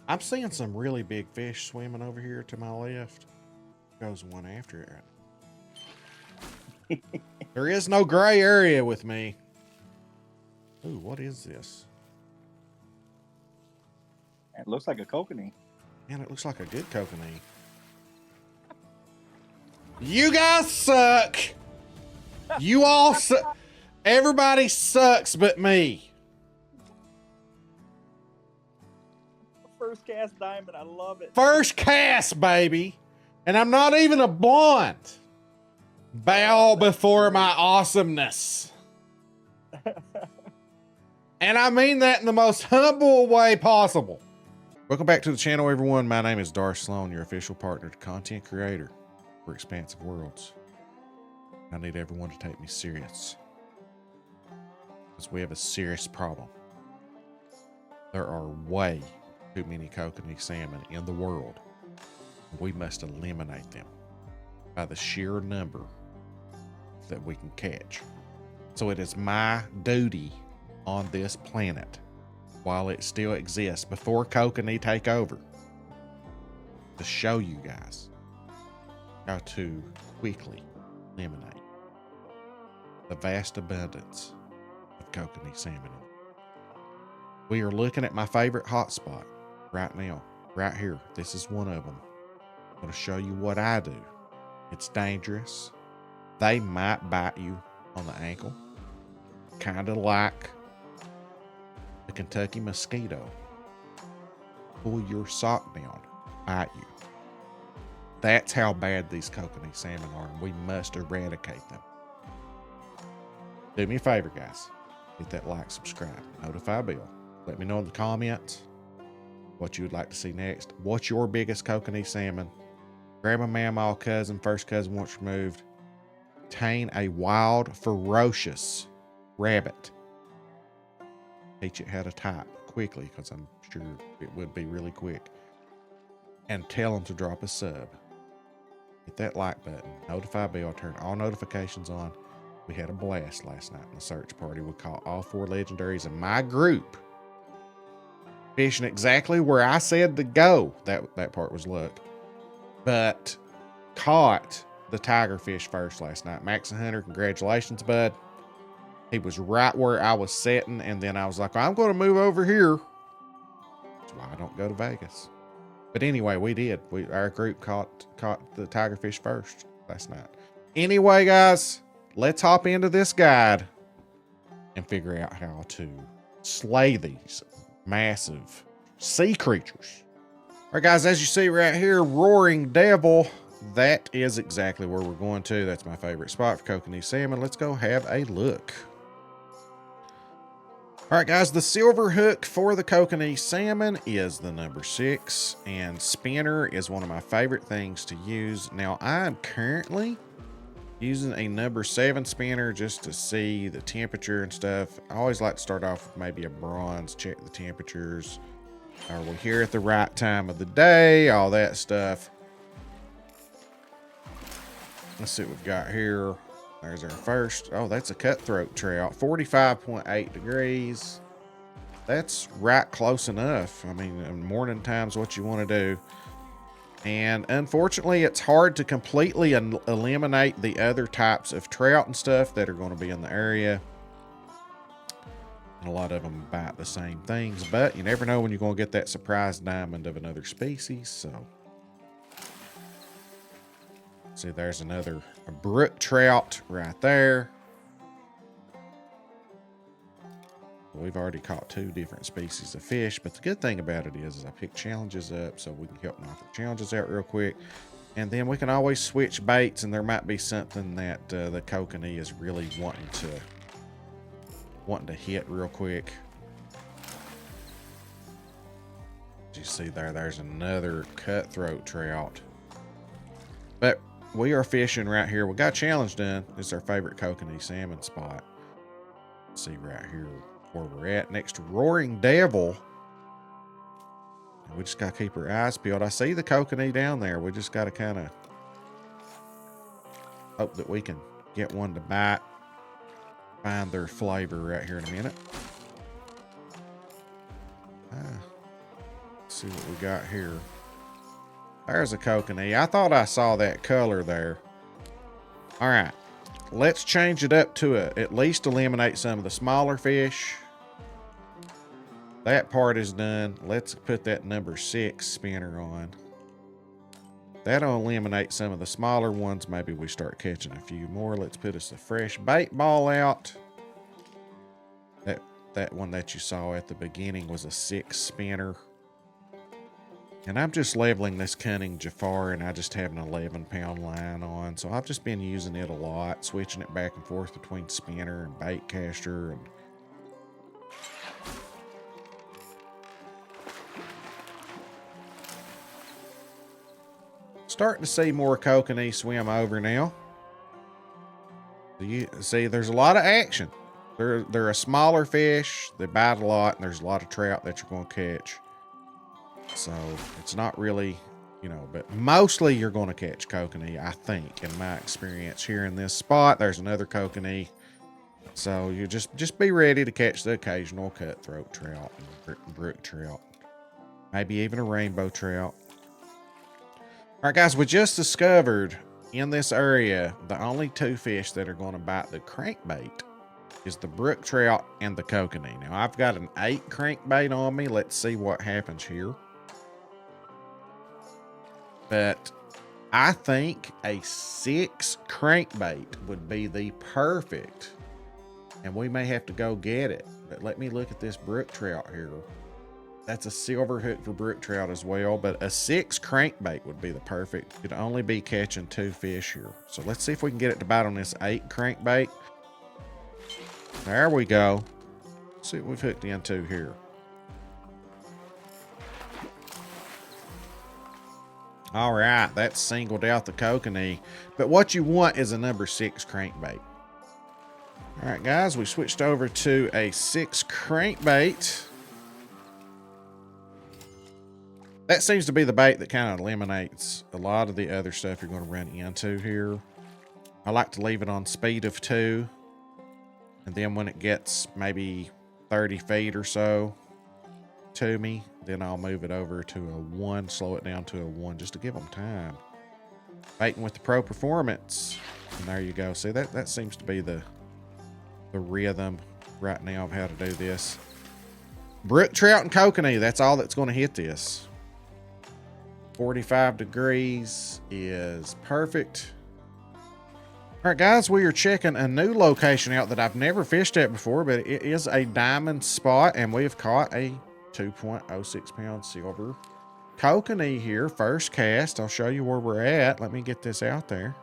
I'm seeing some really big fish swimming over here to my left. Goes one after it. There is no gray area with me. Ooh, what is this? It looks like a kokanee. Man, it looks like a good kokanee. You guys suck. You all suck. Everybody sucks but me. First cast diamond, I love it. First cast, baby. And I'm not even a blonde. Bow before my awesomeness. And I mean that in the most humble way possible. Welcome back to the channel, everyone. My name is Darth Slone, your official partner to content creator for Expansive Worlds. I need everyone to take me serious, because we have a serious problem. There are way too many kokanee salmon in the world. We must eliminate them by the sheer number that we can catch. So it is my duty on this planet, while it still exists, before kokanee take over, to show you guys how to quickly eliminate the vast abundance of kokanee salmon. We are looking at my favorite hotspot right now, right here. This is one of them. I'm going to show you what I do. It's dangerous. They might bite you on the ankle, kind of like the Kentucky mosquito. Pull your sock down, bite you. That's how bad these kokanee salmon are, and we must eradicate them. Do me a favor, guys. Hit that like, subscribe, notify bell. Let me know in the comments what you would like to see next. What's your biggest kokanee salmon? Grab a mammal cousin, first cousin once removed. Tame a wild, ferocious rabbit. Teach it how to type quickly, because I'm sure it would be really quick. And tell them to drop a sub. Hit that like button, notify bell, turn all notifications on. We had a blast last night in the search party. We caught all 4 legendaries in my group, fishing exactly where I said to go. That part was luck. But caught the tigerfish first last night. Max and Hunter, congratulations, bud. He was right where I was sitting, and then I was like, I'm going to move over here. That's why I don't go to Vegas. But anyway, we did. Our group caught the tigerfish first last night. Anyway, guys, let's hop into this guide and figure out how to slay these massive sea creatures. All right, guys, as you see right here, Roaring Devil, that is exactly where we're going to. That's my favorite spot for kokanee salmon. Let's go have a look. All right, guys, the silver hook for the kokanee salmon is the number 6, and spinner is one of my favorite things to use. Now, I'm currently using a number 7 spinner just to see the temperature and stuff. I always like to start off with maybe a bronze, check the temperatures. Are we here at the right time of the day? All that stuff. Let's see what we've got here. There's our first. Oh, that's a cutthroat trout. 45.8 degrees. That's right close enough. I mean, morning time's what you want to do. And unfortunately, it's hard to completely eliminate the other types of trout and stuff that are going to be in the area. And a lot of them bite the same things, but you never know when you're going to get that surprise diamond of another species. So, see, there's a brook trout right there. We've already caught 2 different species of fish, but the good thing about it is I pick challenges up so we can help knock the challenges out real quick. And then we can always switch baits, and there might be something that the kokanee is really wanting to hit real quick. As you see there's another cutthroat trout. But we are fishing right here. We got a challenge done. This is our favorite kokanee salmon spot. Let's see right here where we're at. Next to Roaring Devil. We just got to keep our eyes peeled. I see the kokanee down there. We just got to kind of hope that we can get one to bite. Find their flavor right here in a minute. Let's see what we got here. There's a kokanee. I thought I saw that color there. All right, let's change it up to at least eliminate some of the smaller fish. That part is done. Let's put that number 6 spinner on. That'll eliminate some of the smaller ones. Maybe we start catching a few more. Let's put us a fresh bait ball out. That one that you saw at the beginning was a 6 spinner. And I'm just leveling this cunning Jafar, and I just have an 11-pound line on. So I've just been using it a lot, switching it back and forth between spinner and bait caster. And starting to see more kokanee swim over now. You see, there's a lot of action. They're a smaller fish. They bite a lot, and there's a lot of trout that you're going to catch. So it's not really, you know, but mostly you're going to catch kokanee, I think, in my experience here in this spot. There's another kokanee. So you just be ready to catch the occasional cutthroat trout and brook trout. Maybe even a rainbow trout. All right, guys, we just discovered in this area the only 2 fish that are going to bite the crankbait is the brook trout and the kokanee. Now, I've got an 8 crankbait on me. Let's see what happens here. But I think a 6 crankbait would be the perfect, and we may have to go get it. But let me look at this brook trout here. That's a silver hook for brook trout as well, but a 6 crankbait would be the perfect. You'd only be catching 2 fish here. So let's see if we can get it to bite on this 8 crankbait. There we go. Let's see what we've hooked into here. All right, that's singled out the kokanee. But what you want is a number 6 crankbait. All right, guys, we switched over to a 6 crankbait. That seems to be the bait that kind of eliminates a lot of the other stuff you're going to run into here. I like to leave it on speed of 2. And then when it gets maybe 30 feet or so to me, then I'll move it over to a 1, slow it down to a 1 just to give them time. Baiting with the Pro Performance. And there you go. See, that seems to be the rhythm right now of how to do this. Brook trout and kokanee, that's all that's going to hit this. 45 degrees is perfect. All right, guys, we are checking a new location out that I've never fished at before, but it is a diamond spot, and we have caught a 2.06 pound silver kokanee here. First cast. I'll show you where we're at. Let me get this out there.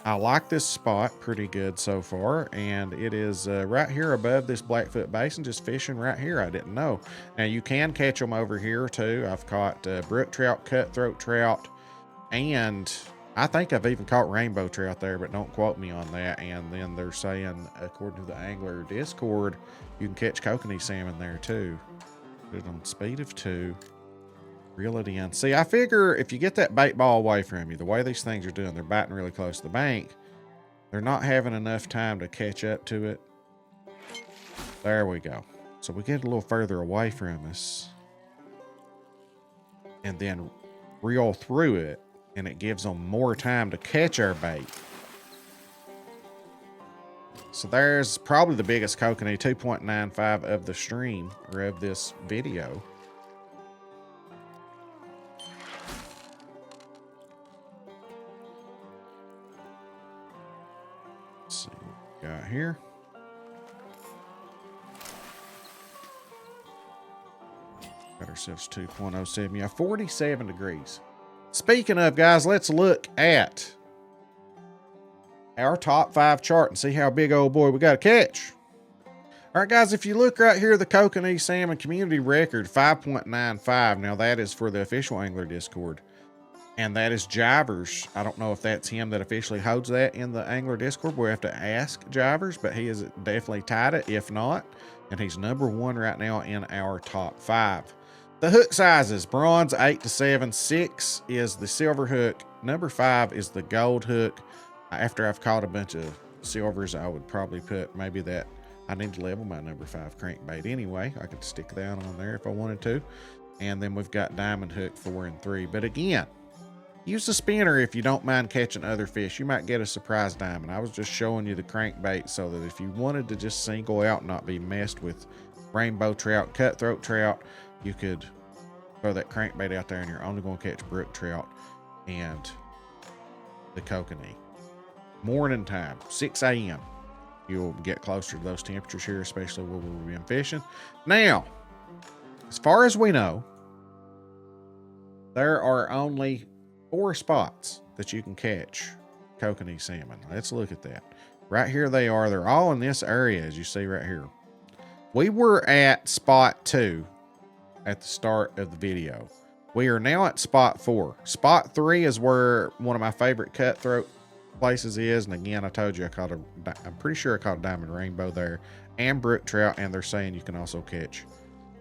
I like this spot pretty good so far, and it is right here above this Blackfoot Basin, just fishing right here. I didn't know. Now, you can catch them over here, too. I've caught brook trout, cutthroat trout, and I think I've even caught rainbow trout there, but don't quote me on that. And then they're saying, according to the Angler Discord, you can catch kokanee salmon there, too. Put it on speed of 2. Reel it in. See, I figure if you get that bait ball away from you, the way these things are doing, they're biting really close to the bank. They're not having enough time to catch up to it. There we go. So we get a little further away from us. And then reel through it, and it gives them more time to catch our bait. So there's probably the biggest kokanee, 2.95 of the stream, or of this video. Let's see what we got here. Got ourselves 2.07. Yeah, 47 degrees. Speaking of, guys, let's look at our top 5 chart and see how big old boy we got to catch. All right, guys, if you look right here, the Kokanee Salmon community record, 5.95. Now, that is for the official Angler Discord. And that is Jivers. I don't know if that's him that officially holds that in the Angler Discord. We'll have to ask Jivers, but he has definitely tied it, if not. And he's number 1 right now in our top 5. The hook sizes, bronze 8 to 7, 6 is the silver hook, number 5 is the gold hook. After I've caught a bunch of silvers, I would probably put maybe that. I need to level my number 5 crankbait anyway. I could stick that on there if I wanted to. And then we've got diamond hook 4 and 3. But again, use the spinner if you don't mind catching other fish. You might get a surprise diamond. I was just showing you the crankbait so that if you wanted to just single out and not be messed with rainbow trout, cutthroat trout, you could throw that crankbait out there and you're only going to catch brook trout and the kokanee. Morning time, 6 a.m. You'll get closer to those temperatures here, especially where we've been fishing. Now, as far as we know, there are only 4 spots that you can catch kokanee salmon. Let's look at that. Right here they are. They're all in this area, as you see right here. We were at spot 2 at the start of the video. We are now at spot 4. Spot 3 is where one of my favorite cutthroat places is. And again, I told you I'm pretty sure I caught a diamond rainbow there and brook trout. And they're saying you can also catch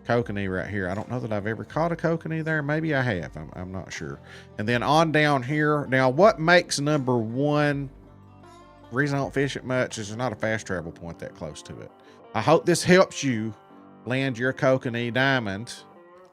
kokanee right here. I don't know that I've ever caught a kokanee there. Maybe I have. I'm not sure. And then on down here. Now, what makes number 1? The reason I don't fish it much is there's not a fast travel point that close to it. I hope this helps you land your kokanee diamond.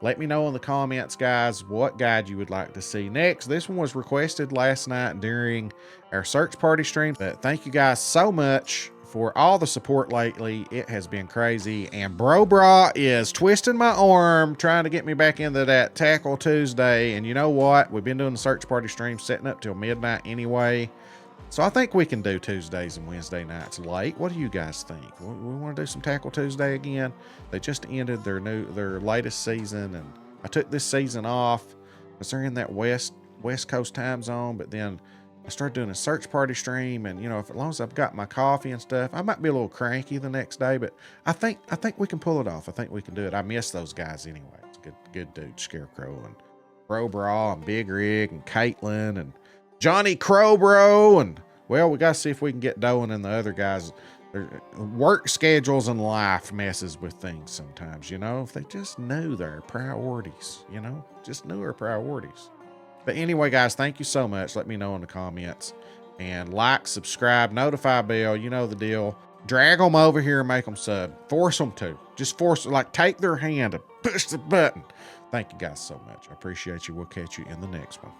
Let me know in the comments, guys, what guide you would like to see next. This one was requested last night during our search party stream. But thank you guys so much for all the support lately. It has been crazy. And Bro Bra is twisting my arm, trying to get me back into that Tackle Tuesday. And you know what? We've been doing the search party stream, setting up till midnight anyway. So I think we can do Tuesdays and Wednesday nights late. What do you guys think? We want to do some Tackle Tuesday again? They just ended their latest season, and I took this season off because they're in that West Coast time zone. But then I started doing a search party stream, and you know, as long as I've got my coffee and stuff, I might be a little cranky the next day, but I think we can pull it off. I think we can do it. I miss those guys anyway. It's good dude, Scarecrow and Bro Bra and Big Rig and Caitlin and Johnny Crowbro, and well, we got to see if we can get Doan and the other guys. Their work schedules and life messes with things sometimes, you know, if they just knew their priorities, you know, just knew our priorities. But anyway, guys, thank you so much. Let me know in the comments, and like, subscribe, notify bell, you know the deal. Drag them over here and make them sub. Force them to. Just force, like, take their hand and push the button. Thank you guys so much. I appreciate you. We'll catch you in the next one.